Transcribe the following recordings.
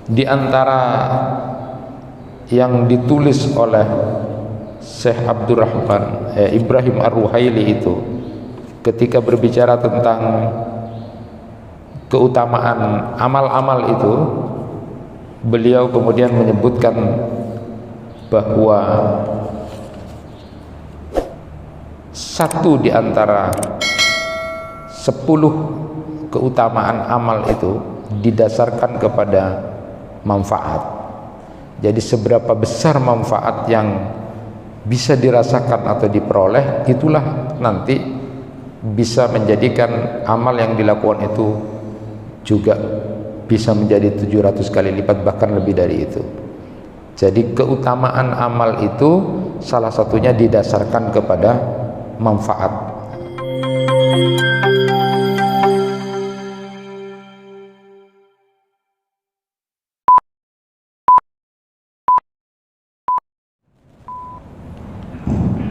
Di antara yang ditulis oleh Syekh Abdurrahman Ibrahim Ar-Ruhaili itu ketika berbicara tentang keutamaan amal-amal itu, beliau kemudian menyebutkan bahwa satu di antara 10 keutamaan amal itu didasarkan kepada manfaat. Jadi seberapa besar manfaat yang bisa dirasakan atau diperoleh, itulah nanti bisa menjadikan amal yang dilakukan itu juga bisa menjadi 700 kali lipat, bahkan lebih dari itu. Jadi keutamaan amal itu salah satunya didasarkan kepada manfaat.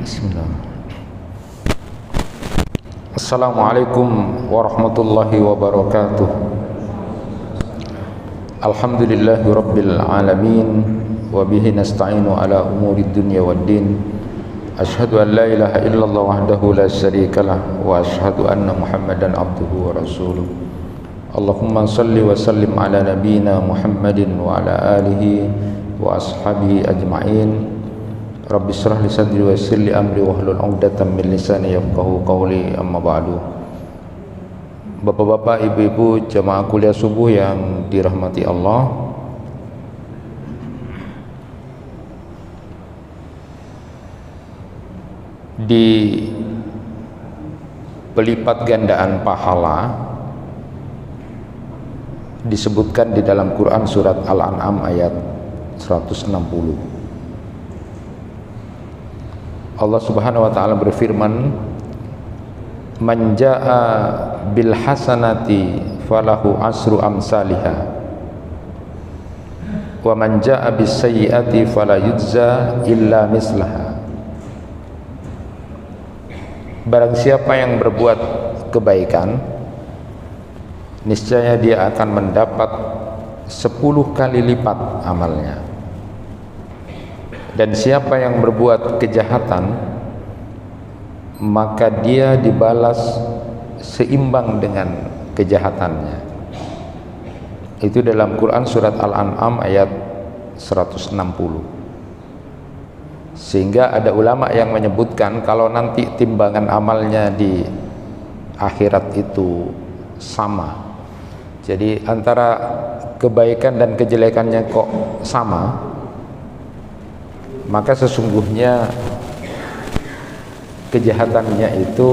Bismillah. Assalamualaikum warahmatullahi wabarakatuh. Alhamdulillahi rabbil alamin, wa bihi nasta'inu ala umurid dunya waddin. Asyhadu an la ilaha illallah wahdahu la syarikalah, wa asyhadu anna Muhammadan abduhu wa rasuluh. Allahumma salli wa sallim ala nabiyyina Muhammadin wa ala alihi wa ashabihi ajma'in. Rabbi shrah li sadri wa yassir li amri wahlul 'uqdatam min lisani yafqahu qawli, amma ba'du. Bapak-bapak, ibu-ibu, jamaah kuliah subuh yang dirahmati Allah, di pelipat gandaan pahala disebutkan di dalam Quran surat Al-An'am ayat 160. Allah Subhanahu wa taala berfirman, "Man jaa'a bil hasanati falahu asru amsalihha wa man jaa'a bis sayyi'ati fala yujza illa mislaha." Barang siapa yang berbuat kebaikan, niscaya dia akan mendapat 10 kali lipat amalnya. Dan siapa yang berbuat kejahatan, maka dia dibalas seimbang dengan kejahatannya. Itu dalam Quran surat Al-An'am ayat 160. Sehingga ada ulama yang menyebutkan kalau nanti timbangan amalnya di akhirat itu sama, jadi antara kebaikan dan kejelekannya kok sama, maka sesungguhnya kejahatannya itu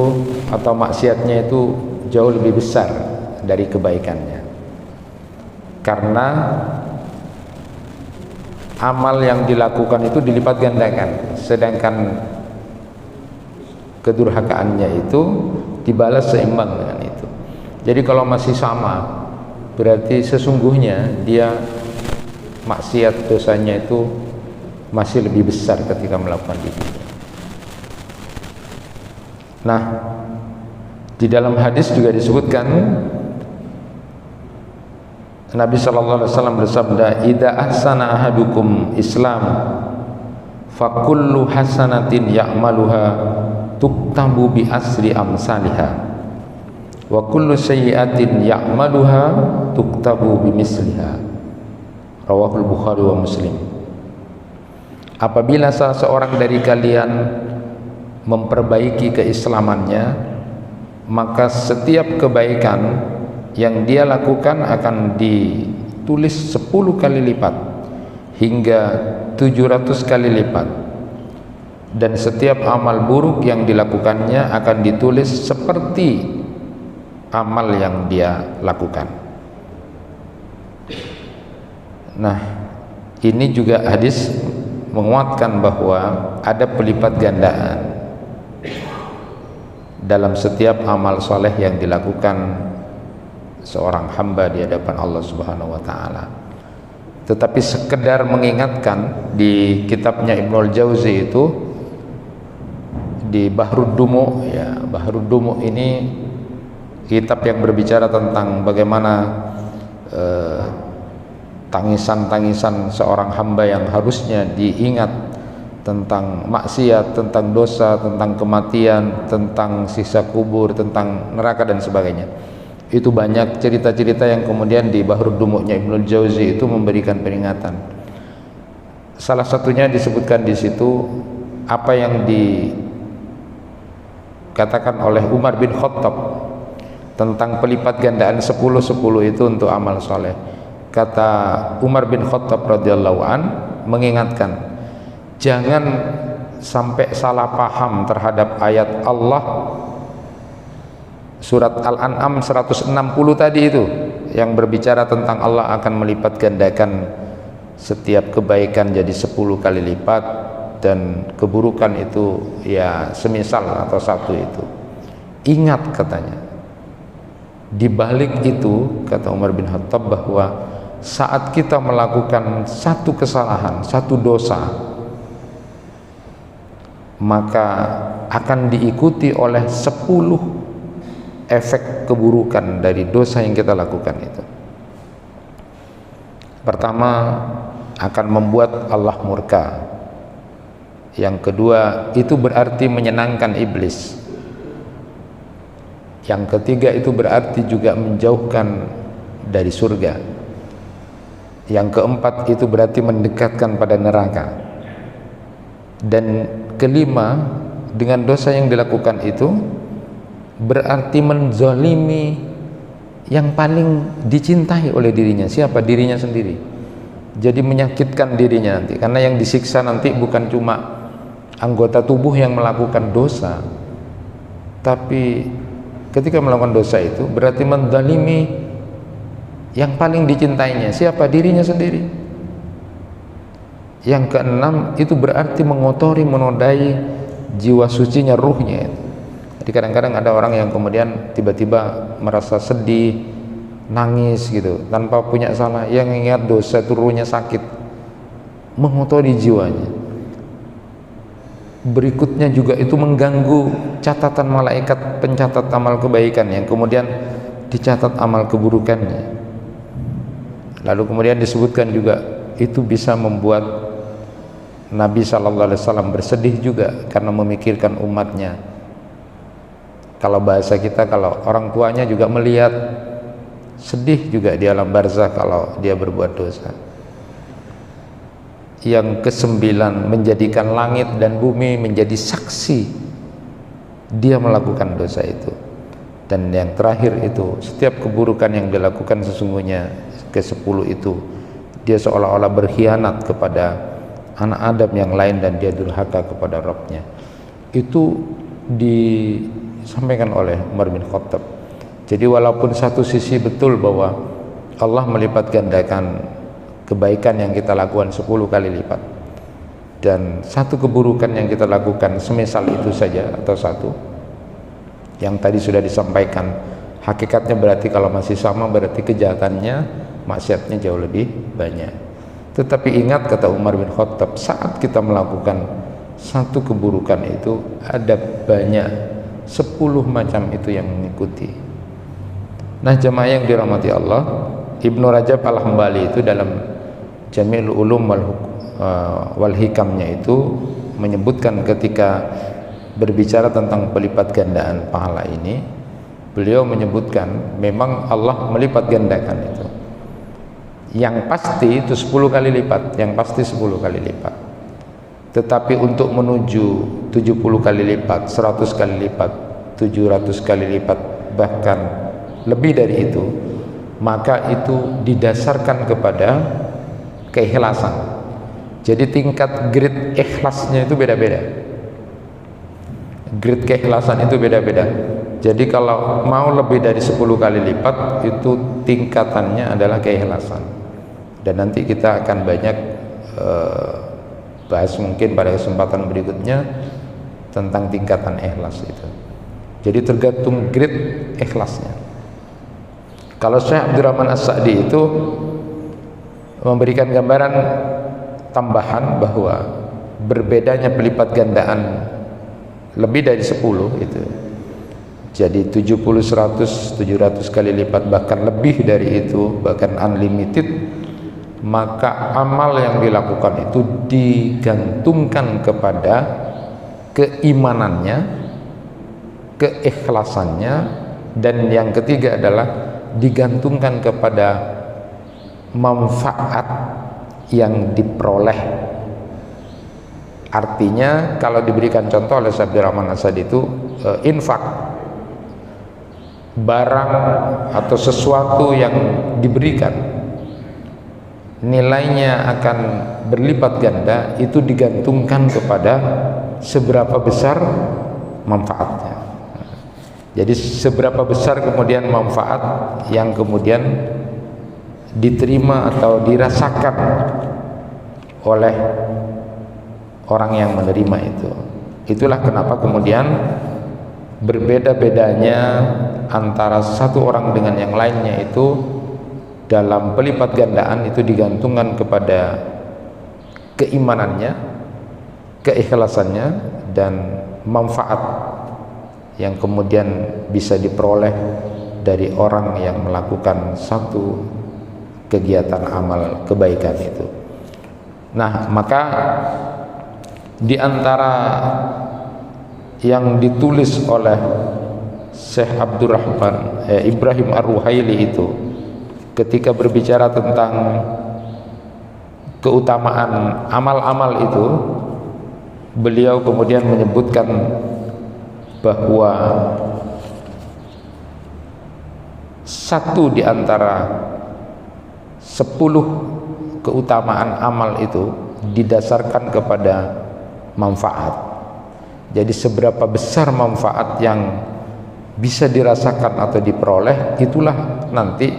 atau maksiatnya itu jauh lebih besar dari kebaikannya, karena amal yang dilakukan itu dilipat gandakan, sedangkan kedurhakaannya itu dibalas seimbang dengan itu. Jadi kalau masih sama, berarti sesungguhnya dia maksiat dosanya itu masih lebih besar ketika melakukan itu. Nah, di dalam hadis juga disebutkan, Nabi sallallahu alaihi wasallam bersabda, "Idza ahsana ahadukum Islam, fa kullu hasanatin ya'maluha tuktabu bi asri amsalha, wa kullu sayyi'atin ya'maluha tuktabu bi misliha." Rawahul Bukhari wa Muslim. Apabila salah seorang dari kalian memperbaiki keislamannya, maka setiap kebaikan yang dia lakukan akan ditulis 10 kali lipat hingga 700 kali lipat, dan setiap amal buruk yang dilakukannya akan ditulis seperti amal yang dia lakukan. Nah, ini juga hadis menguatkan bahwa ada pelipat gandaan dalam setiap amal soleh yang dilakukan seorang hamba di hadapan Allah Subhanahu wa taala. Tetapi sekedar mengingatkan, di kitabnya Ibnul Jauzi itu di Bahrud Dumu, ya, Bahrud Dumu ini kitab yang berbicara tentang bagaimana tangisan-tangisan seorang hamba yang harusnya diingat tentang maksiat, tentang dosa, tentang kematian, tentang siksa kubur, tentang neraka dan sebagainya. Itu banyak cerita-cerita yang kemudian di Bahrud Dumuknya Ibnul Jauzi itu memberikan peringatan. Salah satunya disebutkan di situ apa yang dikatakan oleh Umar bin Khattab tentang pelipat gandaan 10-10 itu untuk amal soleh. Kata Umar bin Khattab radhiyallahu an mengingatkan, jangan sampai salah paham terhadap ayat Allah surat Al-An'am 160 tadi itu yang berbicara tentang Allah akan melipat gandakan setiap kebaikan jadi 10 kali lipat dan keburukan itu ya semisal atau satu itu. Ingat katanya, di balik itu kata Umar bin Khattab bahwa saat kita melakukan satu kesalahan, satu dosa, maka akan diikuti oleh 10 efek keburukan dari dosa yang kita lakukan itu. Pertama, akan membuat Allah murka. Yang kedua, itu berarti menyenangkan iblis. Yang ketiga, itu berarti juga menjauhkan dari surga. Yang keempat, itu berarti mendekatkan pada neraka. Dan kelima, dengan dosa yang dilakukan itu berarti menzalimi yang paling dicintai oleh dirinya. Siapa? Dirinya sendiri. Jadi menyakitkan dirinya nanti, karena yang disiksa nanti bukan cuma anggota tubuh yang melakukan dosa, tapi ketika melakukan dosa itu berarti menzalimi yang paling dicintainya. Siapa? Dirinya sendiri. Yang keenam, itu berarti mengotori, menodai jiwa sucinya, ruhnya. Jadi kadang-kadang ada orang yang kemudian tiba-tiba merasa sedih, nangis gitu tanpa punya salah, yang ingat dosa itu ruhnya sakit, mengotori jiwanya. Berikutnya juga itu mengganggu catatan malaikat pencatat amal kebaikan yang kemudian dicatat amal keburukannya. Lalu kemudian disebutkan juga itu bisa membuat Nabi SAW bersedih juga karena memikirkan umatnya. Kalau bahasa kita, kalau orang tuanya juga melihat, sedih juga di alam barzakh kalau dia berbuat dosa. Yang kesembilan, menjadikan langit dan bumi menjadi saksi dia melakukan dosa itu. Dan yang terakhir itu, setiap keburukan yang dilakukan sesungguhnya ke-10 itu dia seolah-olah berkhianat kepada anak Adam yang lain dan dia durhaka kepada Rabbnya. Itu disampaikan oleh Umar bin Khattab. Jadi walaupun satu sisi betul bahwa Allah melipat gandakan kebaikan yang kita lakukan 10 kali lipat, dan satu keburukan yang kita lakukan semisal itu saja atau satu, yang tadi sudah disampaikan, hakikatnya berarti kalau masih sama berarti kejahatannya, maksiatnya jauh lebih banyak. Tetapi ingat kata Umar bin Khattab, saat kita melakukan satu keburukan itu ada banyak 10 macam itu yang mengikuti. Nah jemaah yang dirahmati Allah, Ibnu Rajab Al-Hambali itu dalam Jami'ul Ulum wal Hikamnya itu menyebutkan ketika berbicara tentang pelipat gandaan pahala ini, beliau menyebutkan memang Allah melipat gandakan itu. Yang pasti itu 10 kali lipat, yang pasti 10 kali lipat. Tetapi untuk menuju 70 kali lipat, 100 kali lipat, 700 kali lipat, bahkan lebih dari itu, maka itu didasarkan kepada keikhlasan. Jadi tingkat grade ikhlasnya itu beda-beda. Grade keikhlasan itu beda-beda. Jadi kalau mau lebih dari 10 kali lipat, itu tingkatannya adalah keikhlasan. Dan nanti kita akan banyak bahas mungkin pada kesempatan berikutnya tentang tingkatan ikhlas itu. Jadi tergantung grade ikhlasnya. Kalau Syekh Abdurrahman As-Sa'di itu memberikan gambaran tambahan bahwa berbedanya pelipat gandaan lebih dari 10 itu. Jadi 70, 100, 700 kali lipat, bahkan lebih dari itu, bahkan unlimited. maka amal yang dilakukan itu digantungkan kepada keimanannya, keikhlasannya, dan yang ketiga adalah digantungkan kepada manfaat yang diperoleh. Artinya kalau diberikan contoh oleh Syekh Abdurrahman As-Sa'di itu infak, barang atau sesuatu yang diberikan nilainya akan berlipat ganda, itu digantungkan kepada seberapa besar manfaatnya. Jadi seberapa besar kemudian manfaat yang kemudian diterima atau dirasakan oleh orang yang menerima itu. Itulah kenapa kemudian berbeda-bedanya antara satu orang dengan yang lainnya itu dalam pelipat gandaan itu digantungkan kepada keimanannya, keikhlasannya, dan manfaat yang kemudian bisa diperoleh dari orang yang melakukan satu kegiatan amal kebaikan itu. Nah, maka di antara yang ditulis oleh Syekh Abdurrahman Ibrahim Ar-Ruhaili itu ketika berbicara tentang keutamaan amal-amal itu, beliau kemudian menyebutkan bahwa satu di antara 10 keutamaan amal itu didasarkan kepada manfaat. Jadi seberapa besar manfaat yang bisa dirasakan atau diperoleh, itulah nanti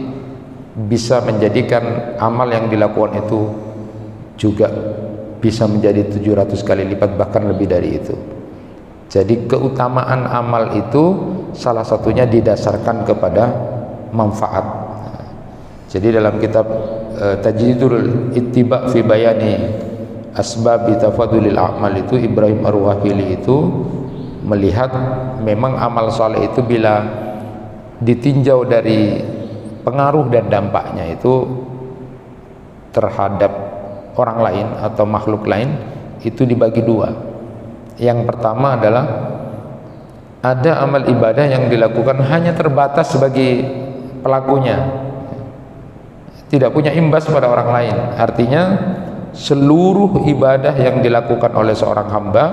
bisa menjadikan amal yang dilakukan itu juga bisa menjadi 700 kali lipat, bahkan lebih dari itu. Jadi keutamaan amal itu salah satunya didasarkan kepada manfaat. Jadi dalam kitab Tajdidul Ittiba fi Bayani Asbabi Tafadulil A'mal itu Ibrahim Ar-Ruhaili itu melihat memang amal saleh itu bila ditinjau dari pengaruh dan dampaknya itu terhadap orang lain atau makhluk lain itu dibagi dua. Yang pertama adalah ada amal ibadah yang dilakukan hanya terbatas sebagai pelakunya, tidak punya imbas pada orang lain. Artinya seluruh ibadah yang dilakukan oleh seorang hamba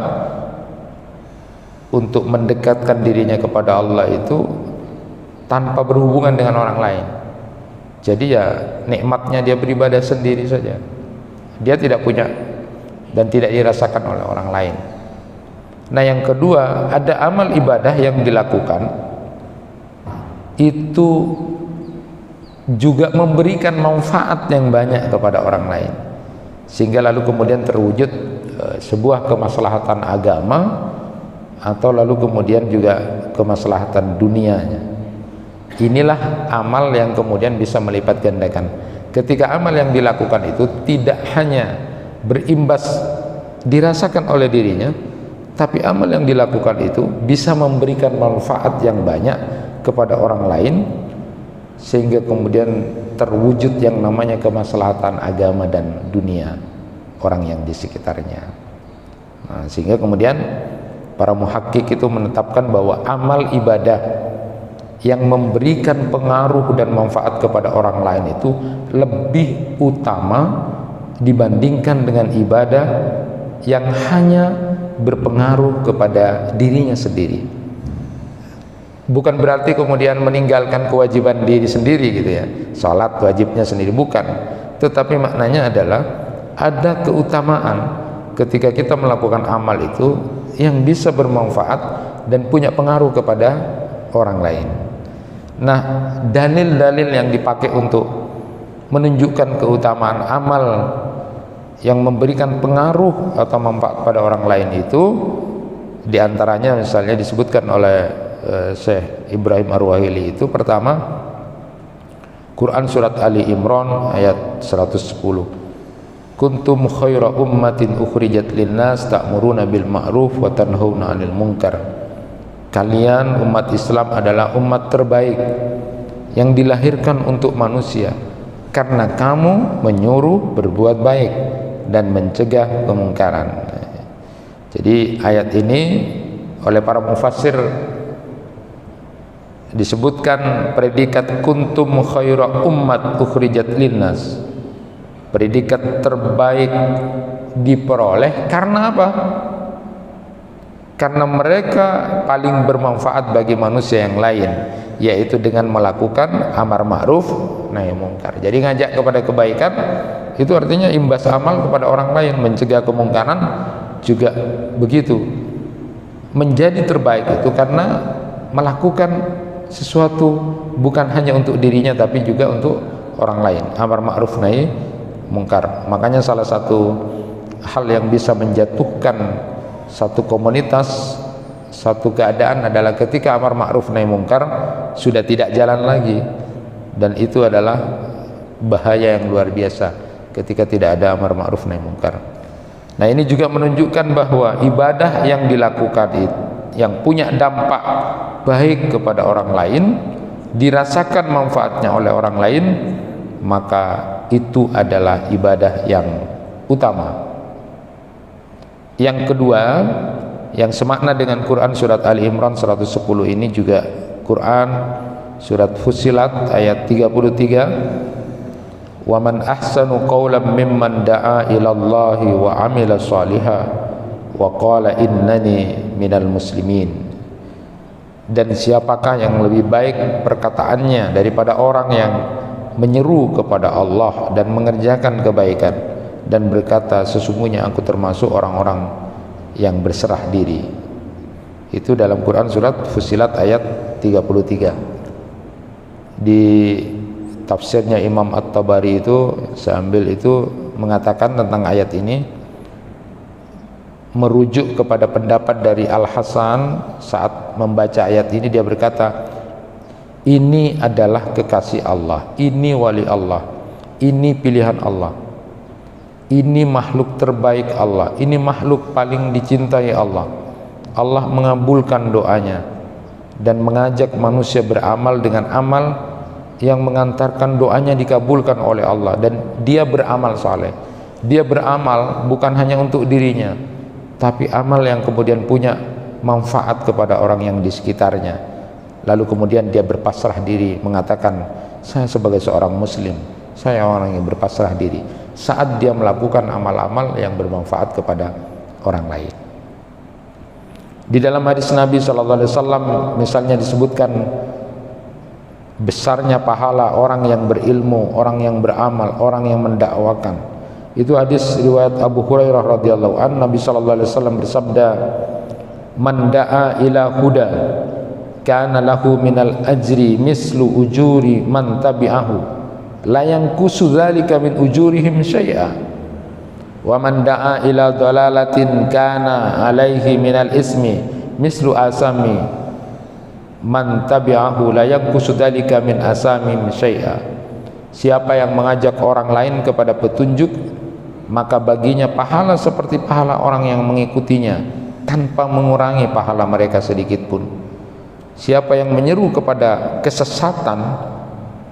untuk mendekatkan dirinya kepada Allah itu tanpa berhubungan dengan orang lain. Jadi ya nikmatnya dia beribadah sendiri saja, dia tidak punya dan tidak dirasakan oleh orang lain. Nah, yang kedua, ada amal ibadah yang dilakukan itu juga memberikan manfaat yang banyak kepada orang lain, sehingga lalu kemudian terwujud sebuah kemaslahatan agama atau lalu kemudian juga kemaslahatan dunianya. Inilah amal yang kemudian bisa melipat gandakan. Ketika amal yang dilakukan itu tidak hanya berimbas dirasakan oleh dirinya, tapi amal yang dilakukan itu bisa memberikan manfaat yang banyak kepada orang lain, sehingga kemudian terwujud yang namanya kemaslahatan agama dan dunia orang yang di sekitarnya. Nah, sehingga kemudian para muhakkik itu menetapkan bahwa amal ibadah yang memberikan pengaruh dan manfaat kepada orang lain itu lebih utama dibandingkan dengan ibadah yang hanya berpengaruh kepada dirinya sendiri. Bukan berarti kemudian meninggalkan kewajiban diri sendiri gitu ya, salat wajibnya sendiri, bukan. Tetapi maknanya adalah ada keutamaan ketika kita melakukan amal itu yang bisa bermanfaat dan punya pengaruh kepada orang lain. Nah, dalil-dalil yang dipakai untuk menunjukkan keutamaan amal yang memberikan pengaruh atau manfaat pada orang lain itu diantaranya misalnya disebutkan oleh Syekh Ibrahim Ar-Ruhaili itu pertama Quran surat Ali Imran ayat 110, kuntum khaira ummatin ukhrijat linnas ta'muruna bil ma'ruf wa tanhauna 'anil munkar. Kalian umat Islam adalah umat terbaik yang dilahirkan untuk manusia, karena kamu menyuruh berbuat baik dan mencegah kemungkaran. Jadi ayat ini oleh para mufassir disebutkan predikat kuntum khaira ummat ukhrijat linnas, predikat terbaik diperoleh karena apa? Karena mereka paling bermanfaat bagi manusia yang lain, yaitu dengan melakukan amar ma'ruf nahi mungkar. Jadi ngajak kepada kebaikan itu artinya imbas amal kepada orang lain, mencegah kemungkaran juga begitu. Menjadi terbaik itu karena melakukan sesuatu bukan hanya untuk dirinya tapi juga untuk orang lain, amar ma'ruf nahi mungkar. Makanya salah satu hal yang bisa menjatuhkan satu komunitas, satu keadaan adalah ketika amar ma'ruf nahi mungkar sudah tidak jalan lagi, dan itu adalah bahaya yang luar biasa ketika tidak ada amar ma'ruf nahi mungkar. Nah, ini juga menunjukkan bahwa ibadah yang dilakukan itu yang punya dampak baik kepada orang lain, dirasakan manfaatnya oleh orang lain, maka itu adalah ibadah yang utama. Yang kedua, yang semakna dengan Quran surat Ali Imran 110 ini juga Quran surat Fussilat ayat 33, wa man ahsanu qawlan mimman da'a ilallahi wa amila shaliha wa qala innani minal muslimin. Dan siapakah yang lebih baik perkataannya daripada orang yang menyeru kepada Allah dan mengerjakan kebaikan dan berkata sesungguhnya aku termasuk orang-orang yang berserah diri. Itu dalam Quran surat Fussilat ayat 33. Di tafsirnya Imam At-Tabari itu saya ambil itu mengatakan tentang ayat ini, merujuk kepada pendapat dari Al-Hasan saat membaca ayat ini, dia berkata, ini adalah kekasih Allah, ini wali Allah, ini pilihan Allah, ini makhluk terbaik Allah, ini makhluk paling dicintai Allah. Allah mengabulkan doanya dan mengajak manusia beramal dengan amal yang mengantarkan doanya dikabulkan oleh Allah, dan dia beramal saleh. Dia beramal bukan hanya untuk dirinya, tapi amal yang kemudian punya manfaat kepada orang yang di sekitarnya. Lalu kemudian dia berpasrah diri, mengatakan, saya sebagai seorang muslim, saya orang yang berpasrah diri, saat dia melakukan amal-amal yang bermanfaat kepada orang lain. Di dalam hadis Nabi SAW misalnya disebutkan besarnya pahala orang yang berilmu, orang yang beramal, orang yang mendakwakan. Itu hadis riwayat Abu Hurairah radhiyallahu anhu. Nabi SAW bersabda, man da'a ila huda kana lahu minal ajri mislu ujuri man tabi'ahu la yanqusu dzalika min ujurihim syai'a wa man da'a ila dhalalatin kana alaihi minal ismi mislu asami man tabi'ahu la yanqusu dzalika min asami syai'a. Siapa yang mengajak orang lain kepada petunjuk, maka baginya pahala seperti pahala orang yang mengikutinya tanpa mengurangi pahala mereka sedikit pun. Siapa yang menyeru kepada kesesatan,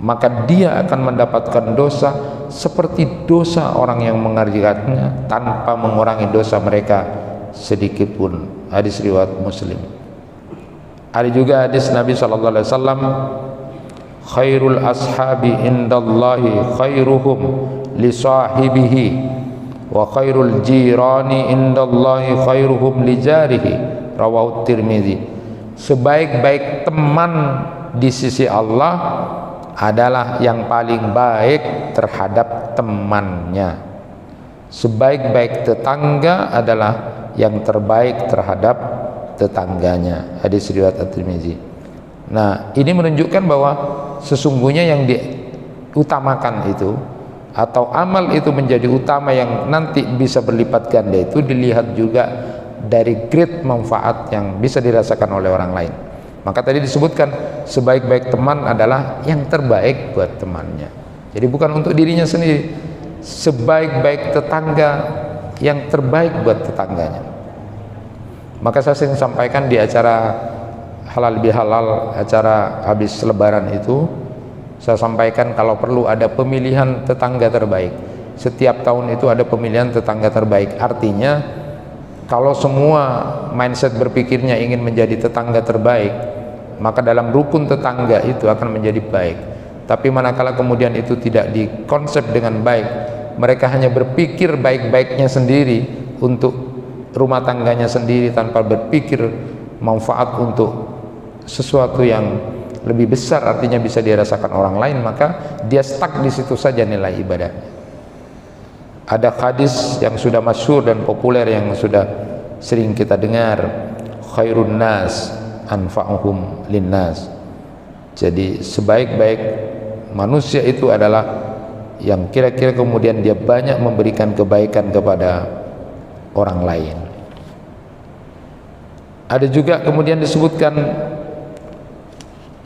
maka dia akan mendapatkan dosa seperti dosa orang yang mengerjakannya tanpa mengurangi dosa mereka sedikit pun. Hadis riwayat Muslim. Ada juga hadis Nabi SAW, khairul ashabi indallahi khairuhum li sahibihi wa khairul jirani indallahi khairuhum li jarihi, rawahu Tirmidzi. Sebaik-baik teman di sisi Allah adalah yang paling baik terhadap temannya. Sebaik-baik tetangga adalah yang terbaik terhadap tetangganya. Hadis riwayat At-Tirmidzi. Nah, ini menunjukkan bahwa sesungguhnya yang diutamakan itu atau amal itu menjadi utama yang nanti bisa berlipat ganda itu dilihat juga dari grade manfaat yang bisa dirasakan oleh orang lain. Maka tadi disebutkan sebaik-baik teman adalah yang terbaik buat temannya. Jadi bukan untuk dirinya sendiri. Sebaik-baik tetangga yang terbaik buat tetangganya. Maka saya sering sampaikan di acara halal bihalal, acara habis lebaran itu, Saya sampaikan kalau perlu ada pemilihan tetangga terbaik. Setiap tahun itu ada pemilihan tetangga terbaik. Artinya kalau semua mindset berpikirnya ingin menjadi tetangga terbaik, maka dalam rukun tetangga itu akan menjadi baik. Tapi manakala kemudian itu tidak dikonsep dengan baik, mereka hanya berpikir baik-baiknya sendiri untuk rumah tangganya sendiri tanpa berpikir manfaat untuk sesuatu yang lebih besar, artinya bisa dirasakan orang lain, maka dia stuck di situ saja nilai ibadah. Ada hadis yang sudah masyhur dan populer yang sudah sering kita dengar, khairun nas anfa'uhum linnas. Jadi sebaik-baik manusia itu adalah yang kira-kira kemudian dia banyak memberikan kebaikan kepada orang lain. Ada juga kemudian disebutkan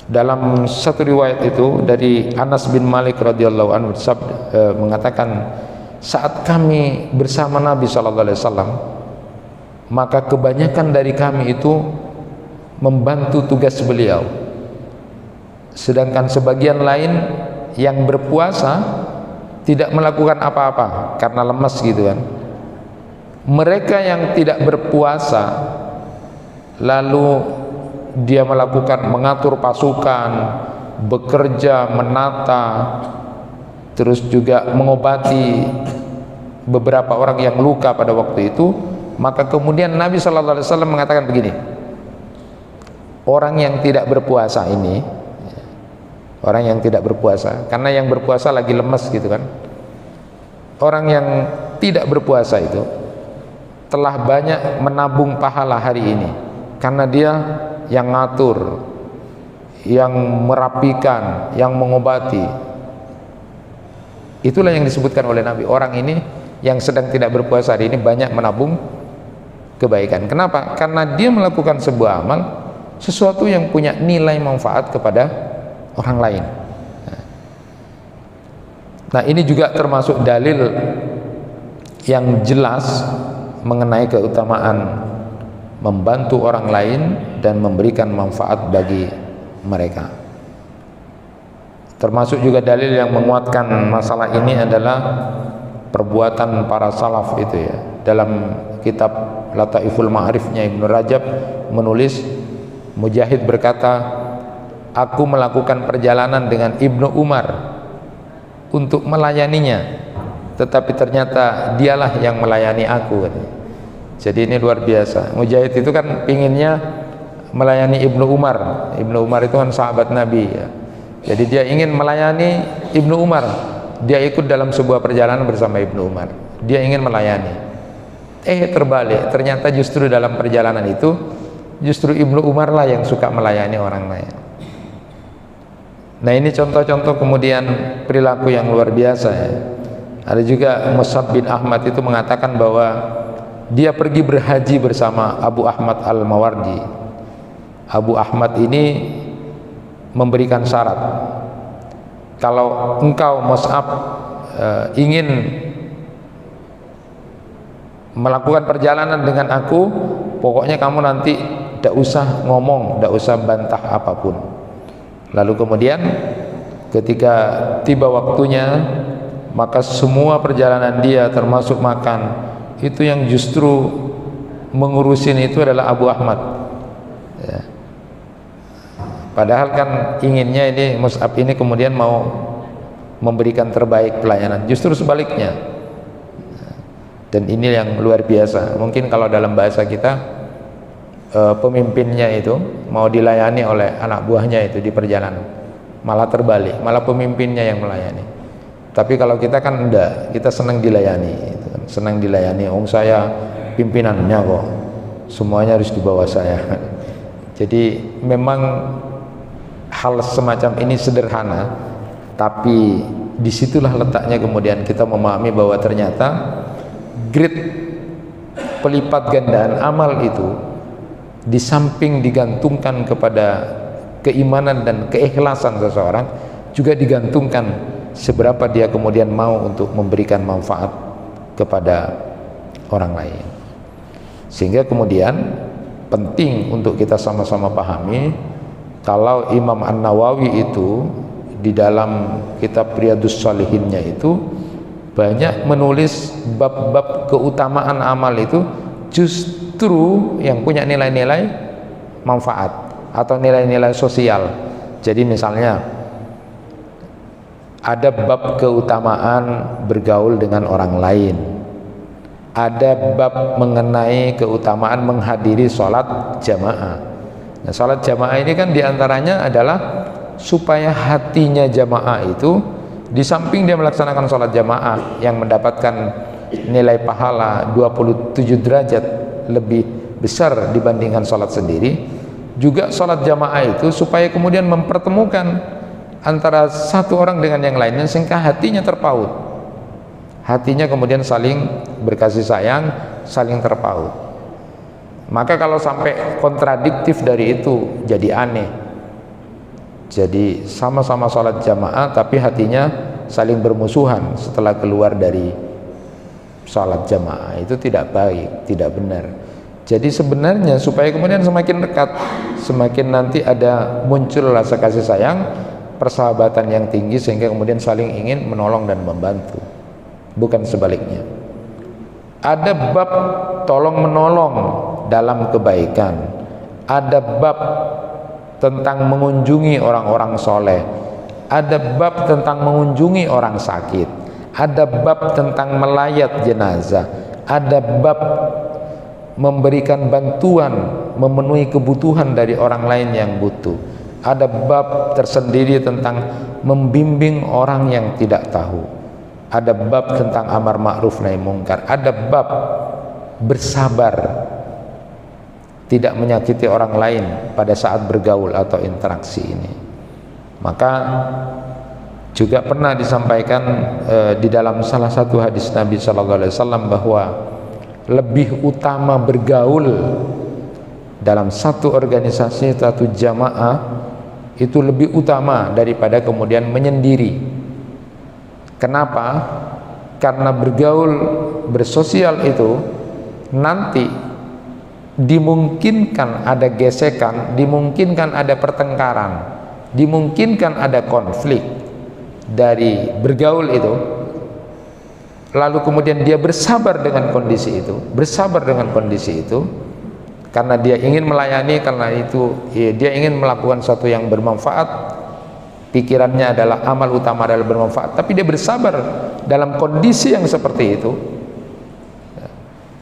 dalam satu riwayat itu dari Anas bin Malik radhiyallahu anhu mengatakan, saat kami bersama Nabi sallallahu alaihi wasallam, maka kebanyakan dari kami itu membantu tugas beliau, sedangkan sebagian lain yang berpuasa tidak melakukan apa-apa karena lemas gitu kan. Mereka yang tidak berpuasa lalu dia melakukan mengatur pasukan, bekerja, menata, terus juga mengobati beberapa orang yang luka pada waktu itu. Maka kemudian Nabi sallallahu alaihi wasallam mengatakan begini, orang yang tidak berpuasa ini, orang yang tidak berpuasa, karena yang berpuasa lagi lemes gitu kan, orang yang tidak berpuasa itu telah banyak menabung pahala hari ini, karena dia yang ngatur, yang merapikan, yang mengobati. Itulah yang disebutkan oleh Nabi, orang ini yang sedang tidak berpuasa hari ini banyak menabung kebaikan. Kenapa? Karena dia melakukan sebuah amal, sesuatu yang punya nilai manfaat kepada orang lain. Nah, ini juga termasuk dalil yang jelas mengenai keutamaan membantu orang lain dan memberikan manfaat bagi mereka. Termasuk juga dalil yang menguatkan masalah ini adalah perbuatan para salaf itu ya. Dalam kitab Lataiful Ma'arifnya Ibnu Rajab menulis, Mujahid berkata, aku melakukan perjalanan dengan Ibnu Umar untuk melayaninya, tetapi ternyata dialah yang melayani aku. Jadi ini luar biasa. Mujahid itu kan pinginnya melayani Ibnu Umar. Ibnu Umar itu kan sahabat Nabi ya. Jadi dia ingin melayani Ibnu Umar. Dia ikut dalam sebuah perjalanan bersama Ibnu Umar. Dia ingin melayani. Terbalik, ternyata justru dalam perjalanan itu justru Ibnu Umar lah yang suka melayani orang lain. Nah, ini contoh-contoh kemudian perilaku yang luar biasa ya. Ada juga Mus'ab bin Ahmad itu mengatakan bahwa dia pergi berhaji bersama Abu Ahmad Al-Mawardi. Abu Ahmad ini memberikan syarat, kalau engkau Mus'ab ingin melakukan perjalanan dengan aku, pokoknya kamu nanti tidak usah ngomong, tidak usah bantah apapun. Lalu kemudian ketika tiba waktunya, maka semua perjalanan dia termasuk makan, itu yang justru mengurusin itu adalah Abu Ahmad ya. Padahal kan inginnya ini Mus'ab ini kemudian mau memberikan terbaik pelayanan, justru sebaliknya. Dan ini yang luar biasa. Mungkin kalau dalam bahasa kita pemimpinnya itu mau dilayani oleh anak buahnya itu di perjalanan, malah terbalik, malah pemimpinnya yang melayani. Tapi kalau kita kan enggak, kita senang dilayani gitu. Senang dilayani, saya pimpinannya kok, semuanya harus di bawah saya. Jadi memang hal semacam ini sederhana, tapi disitulah letaknya kemudian kita memahami bahwa ternyata grade pelipat gandaan amal itu di samping digantungkan kepada keimanan dan keikhlasan seseorang, juga digantungkan seberapa dia kemudian mau untuk memberikan manfaat kepada orang lain. Sehingga kemudian penting untuk kita sama-sama pahami, kalau Imam An-Nawawi itu di dalam kitab Riyadhus Shalihinnya itu banyak menulis bab-bab keutamaan amal itu justru yang punya nilai-nilai manfaat atau nilai-nilai sosial. Jadi misalnya ada bab keutamaan bergaul dengan orang lain, ada bab mengenai keutamaan menghadiri sholat jamaah. Nah, sholat jamaah ini kan diantaranya adalah supaya hatinya jamaah itu, di samping dia melaksanakan sholat jamaah yang mendapatkan nilai pahala 27 derajat lebih besar dibandingkan sholat sendiri, juga sholat jamaah itu supaya kemudian mempertemukan antara satu orang dengan yang lainnya sehingga hatinya terpaut, hatinya kemudian saling berkasih sayang, saling terpaut. Maka kalau sampai kontradiktif dari itu jadi aneh. Jadi sama-sama sholat jamaah tapi hatinya saling bermusuhan setelah keluar dari sholat jamaah, itu tidak baik, tidak benar. Jadi sebenarnya supaya kemudian semakin dekat, semakin nanti ada muncul rasa kasih sayang, persahabatan yang tinggi sehingga kemudian saling ingin menolong dan membantu, bukan sebaliknya. Ada bab tolong menolong dalam kebaikan, ada bab tentang mengunjungi orang-orang soleh, ada bab tentang mengunjungi orang sakit, ada bab tentang melayat jenazah, ada bab memberikan bantuan, memenuhi kebutuhan dari orang lain yang butuh, ada bab tersendiri tentang membimbing orang yang tidak tahu, ada bab tentang amar ma'ruf nahi mungkar, ada bab bersabar, tidak menyakiti orang lain pada saat bergaul atau interaksi ini. Maka juga pernah disampaikan di dalam salah satu hadis Nabi SAW bahwa lebih utama bergaul dalam satu organisasi, satu jamaah, itu lebih utama daripada kemudian menyendiri. Kenapa? Karena bergaul, bersosial itu nanti dimungkinkan ada gesekan, dimungkinkan ada pertengkaran, dimungkinkan ada konflik dari bergaul itu. Lalu kemudian dia bersabar dengan kondisi itu, bersabar dengan kondisi itu, karena dia ingin melayani, karena itu dia ingin melakukan sesuatu yang bermanfaat, pikirannya adalah amal utama adalah bermanfaat, tapi dia bersabar dalam kondisi yang seperti itu,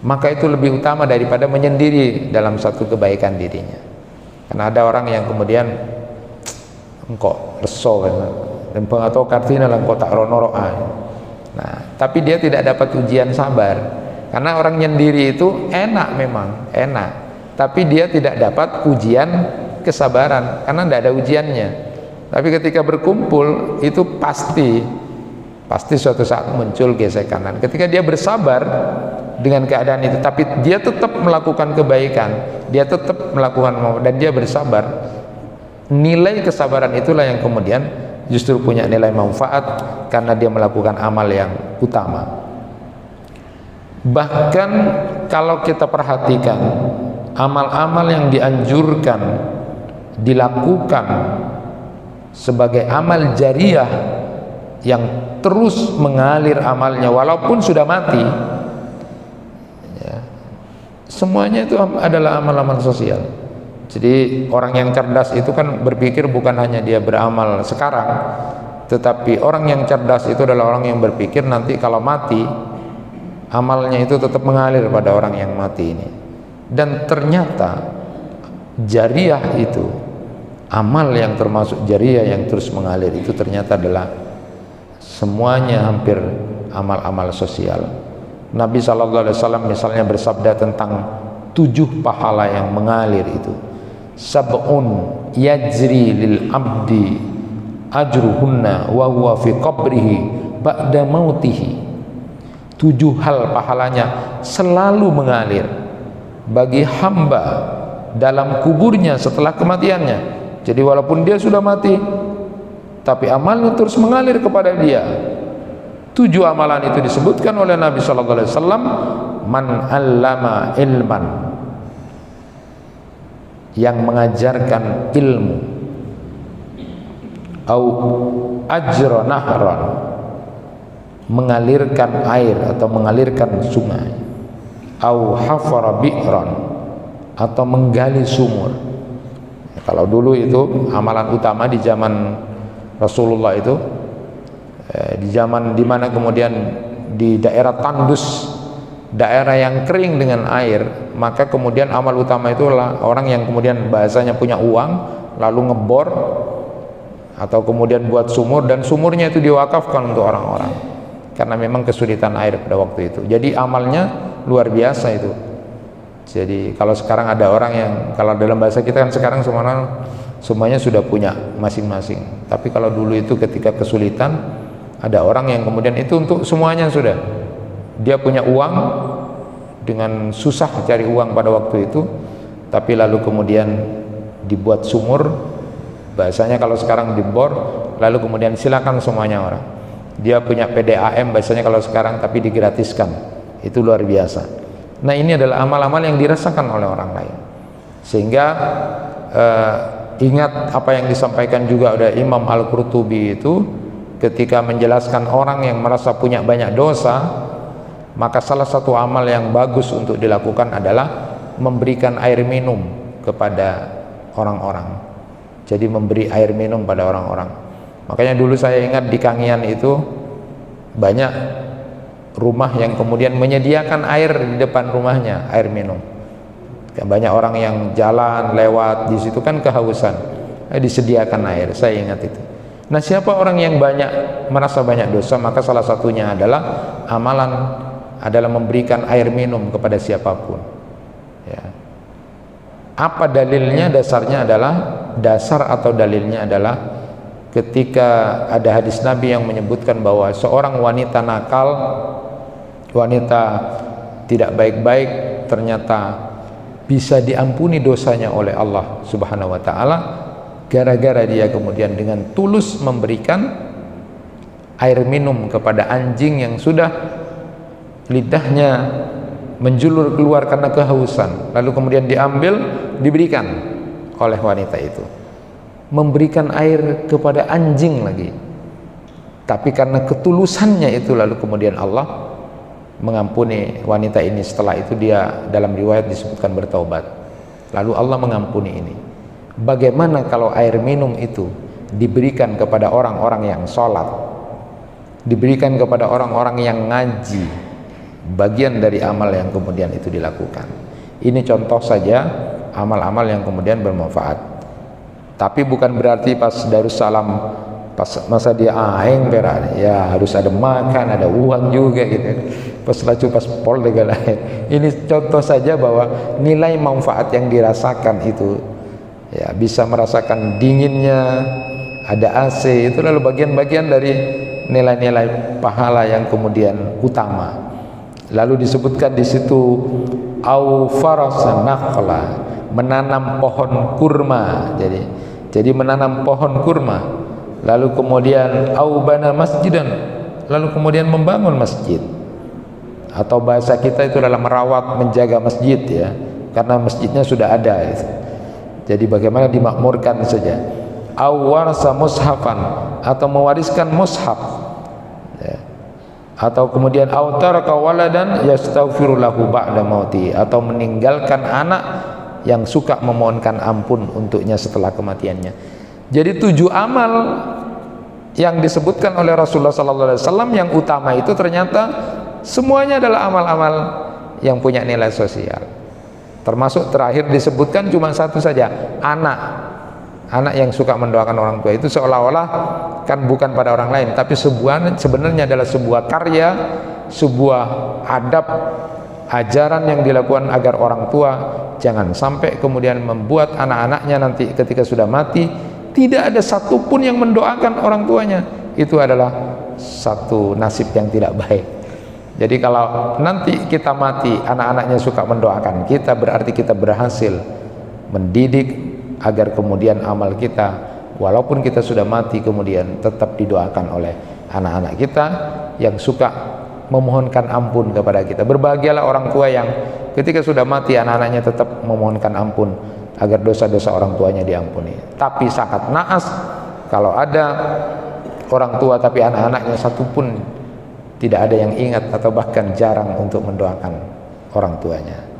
maka itu lebih utama daripada menyendiri dalam satu kebaikan dirinya. Karena ada orang yang kemudian engkau reso dan pengatau kartina engkau tak ronoroa. Nah, tapi dia tidak dapat ujian sabar. Karena orang nyendiri itu enak, memang enak, tapi dia tidak dapat ujian kesabaran karena tidak ada ujiannya. Tapi ketika berkumpul itu pasti suatu saat muncul gesekan. Ketika dia bersabar dengan keadaan itu, tapi dia tetap melakukan kebaikan, dia tetap melakukan dan dia bersabar, nilai kesabaran itulah yang kemudian justru punya nilai manfaat karena dia melakukan amal yang utama. Bahkan kalau kita perhatikan amal-amal yang dianjurkan dilakukan sebagai amal jariah yang terus mengalir amalnya walaupun sudah mati, ya, semuanya itu adalah amal-amal sosial. Jadi orang yang cerdas itu kan berpikir bukan hanya dia beramal sekarang, tetapi orang yang cerdas itu adalah orang yang berpikir nanti kalau mati amalnya itu tetap mengalir pada orang yang mati ini. Dan ternyata jariah itu, amal yang termasuk jariah yang terus mengalir itu ternyata adalah semuanya hampir amal-amal sosial. Nabi SAW misalnya bersabda tentang 7 pahala yang mengalir itu, sab'un yajri lil abdi ajruhunna wa huwa fi qabrihi ba'da mautihi. 7 hal pahalanya selalu mengalir bagi hamba dalam kuburnya setelah kematiannya. Jadi walaupun dia sudah mati, tapi amalnya terus mengalir kepada dia. 7 amalan itu disebutkan oleh Nabi SAW. Man allama ilman, yang mengajarkan ilmu, au ajra nahran, mengalirkan air atau mengalirkan sungai, au hafara bi'ran, atau menggali sumur. Kalau dulu itu amalan utama di zaman Rasulullah itu, di zaman dimana kemudian di daerah tandus, daerah yang kering dengan air, maka kemudian amal utama itulah orang yang kemudian bahasanya punya uang lalu ngebor atau kemudian buat sumur, dan sumurnya itu diwakafkan untuk orang-orang karena memang kesulitan air pada waktu itu. Jadi amalnya luar biasa itu. Jadi kalau sekarang ada orang yang, kalau dalam bahasa kita kan sekarang semuanya sudah punya masing-masing, tapi kalau dulu itu ketika kesulitan ada orang yang kemudian itu untuk semuanya sudah, dia punya uang, dengan susah cari uang pada waktu itu, tapi lalu kemudian dibuat sumur, bahasanya kalau sekarang dibor, lalu kemudian silakan semuanya orang. Dia punya PDAM bahasanya kalau sekarang, tapi digratiskan. Itu luar biasa. Nah, ini adalah amal-amal yang dirasakan oleh orang lain. Sehingga ingat apa yang disampaikan juga oleh Imam Al-Qurtubi itu ketika menjelaskan orang yang merasa punya banyak dosa, maka salah satu amal yang bagus untuk dilakukan adalah memberikan air minum kepada orang-orang. Jadi memberi air minum pada orang-orang. Makanya dulu saya ingat di Kangian itu banyak rumah yang kemudian menyediakan air di depan rumahnya, air minum. Banyak orang yang jalan lewat di situ kan kehausan, disediakan air. Saya ingat itu. Nah, siapa orang yang merasa banyak dosa, maka salah satunya adalah amalan adalah memberikan air minum kepada siapapun. Ya. Apa dalilnya? Dasar atau dalilnya adalah ketika ada hadis Nabi yang menyebutkan bahwa seorang wanita nakal, wanita tidak baik-baik, ternyata bisa diampuni dosanya oleh Allah Subhanahu wa taala gara-gara dia kemudian dengan tulus memberikan air minum kepada anjing yang sudah lidahnya menjulur keluar karena kehausan, lalu kemudian diambil, diberikan oleh wanita itu. Memberikan air kepada anjing lagi, tapi karena ketulusannya itu, lalu kemudian Allah mengampuni wanita ini. Setelah itu dia dalam riwayat disebutkan bertaubat, lalu Allah mengampuni ini. Bagaimana kalau air minum itu diberikan kepada orang-orang yang sholat, diberikan kepada orang-orang yang ngaji, bagian dari amal yang kemudian itu dilakukan. Ini contoh saja amal-amal yang kemudian bermanfaat. Tapi bukan berarti pas Darussalam, pas masa dia aing berat, ya harus ada makan, ada uang juga gitu. Pas lacu pas pol dengan lain. Ini contoh saja bahwa nilai manfaat yang dirasakan itu, ya bisa merasakan dinginnya, ada AC, itu lalu bagian-bagian dari nilai-nilai pahala yang kemudian utama. Lalu disebutkan di situ au farasa nakhla, menanam pohon kurma. Jadi menanam pohon kurma. Lalu kemudian au bana masjidan, lalu kemudian membangun masjid. Atau bahasa kita itu adalah merawat, menjaga masjid, ya, karena masjidnya sudah ada itu. Jadi bagaimana dimakmurkan saja. Au warasa mushafan, atau mewariskan mushaf, ya. Atau kemudian autaraka waladan yastaghfiru lahu ba'da mauti, atau meninggalkan anak yang suka memohonkan ampun untuknya setelah kematiannya. Jadi 7 amal yang disebutkan oleh Rasulullah SAW yang utama itu ternyata semuanya adalah amal-amal yang punya nilai sosial. Termasuk terakhir disebutkan cuma satu saja, anak yang suka mendoakan orang tua. Itu seolah-olah kan bukan pada orang lain, tapi sebenarnya adalah sebuah karya, sebuah adab, ajaran yang dilakukan agar orang tua jangan sampai kemudian membuat anak-anaknya nanti ketika sudah mati tidak ada satupun yang mendoakan orang tuanya. Itu adalah satu nasib yang tidak baik. Jadi kalau nanti kita mati anak-anaknya suka mendoakan kita, berarti kita berhasil mendidik agar kemudian amal kita walaupun kita sudah mati kemudian tetap didoakan oleh anak-anak kita yang suka memohonkan ampun kepada kita. Berbahagialah orang tua yang ketika sudah mati anak-anaknya tetap memohonkan ampun agar dosa-dosa orang tuanya diampuni. Tapi sangat naas Kalau ada orang tua tapi anak-anaknya satu pun tidak ada yang ingat atau bahkan jarang untuk mendoakan orang tuanya.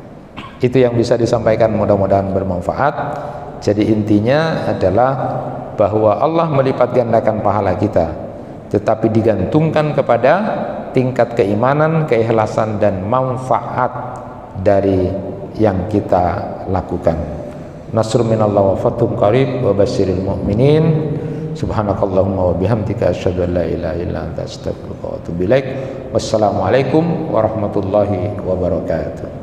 Itu yang bisa disampaikan, mudah-mudahan bermanfaat. Jadi intinya adalah bahwa Allah melipat gandakan pahala kita, tetapi digantungkan kepada tingkat keimanan, keikhlasan dan manfaat dari yang kita lakukan. Nasrun minallah wa fathun qarib wa basyiril mu'minin. Subhanakallahumma wa bihamdika asyhadu an la ilaha illa anta astaghfiruka wa atubu ilaik. Wassalamualaikum warahmatullahi wabarakatuh.